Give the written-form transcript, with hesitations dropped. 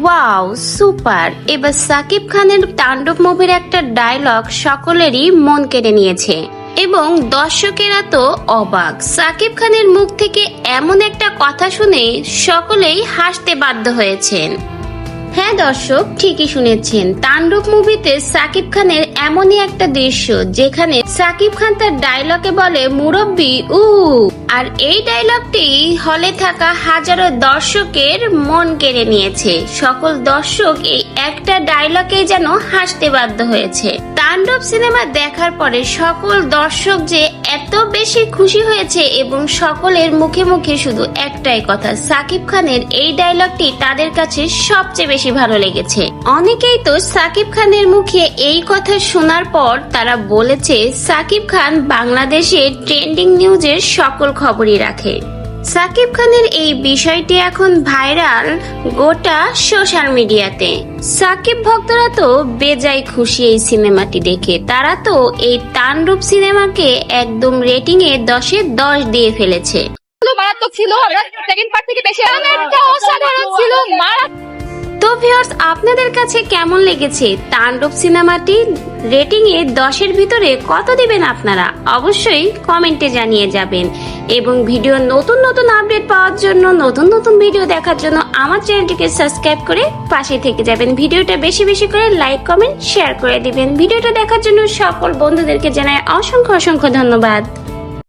Wow super. এবার সাকিব খানের তাণ্ডব মুভির একটা ডায়লগ সকলেরই মন কেড়ে নিয়েছে এবং দর্শকেরা তো অবাক। সাকিব খানের মুখ থেকে এমন একটা কথা শুনে সকলেই হাসতে বাধ্য হয়েছেন। হ্যাঁ দর্শক, ঠিকই শুনেছেন, তাণ্ডব মুভিতে সাকিব খানের এমনই একটা দৃশ্য যেখানে সাকিব খান তার ডায়লগে বলে মুরব্বি উ, আর এই ডায়লগটি হলে থাকা হাজারো দর্শকের মন কেড়ে নিয়েছে। সকল দর্শক এই একটা ডায়লগে যেন হাসতে বাধ্য হয়েছে। তাণ্ডব সিনেমা দেখার পরে সকল দর্শক যে এত বেশি খুশি হয়েছে এবং সকলের মুখে মুখে শুধু একটাই কথা, সাকিব খানের এই ডায়লগটি তাদের কাছে সবচেয়ে বেশি ভালো লেগেছে। অনেকেই তো সাকিব খানের মুখে এই কথা শোনার পর তারা বলেছে সাকিব খান বাংলাদেশের ট্রেন্ডিং নিউজের সকল খবরই রাখে। সাকিব খানের এই বিষয়টি এখন ভাইরাল গোটা সোশ্যাল মিডিয়াতে। সাকিব ভক্তরা তো বেজায় খুশি এই সিনেমাটি দেখে। তারা তো এই তাণ্ডব সিনেমাকে একদম রেটিং এ 10-এ 10 দিয়ে ফেলেছে। মারাত্মক ছিল, সেকেন্ড পার্ট থেকে বেশি অসাধারণ ছিল। তো ভিউয়ার্স, আপনাদের কাছে কেমন লেগেছে তাণ্ডব সিনেমাটি? রেটিং এ 10-এর ভিতরে কত দিবেন আপনারা? অবশ্যই কমেন্টে জানিয়ে যাবেন এবং ভিডিও নতুন নতুন আপডেট পাওয়ার জন্য, নতুন নতুন ভিডিও দেখার জন্য আমার চ্যানেলটিকে সাবস্ক্রাইব করে পাশে থেকে যাবেন। ভিডিওটা বেশি বেশি করে লাইক কমেন্ট শেয়ার করে দিবেন। ভিডিওটা দেখার জন্য সকল বন্ধুদেরকে জানাই অসংখ্য অসংখ্য ধন্যবাদ।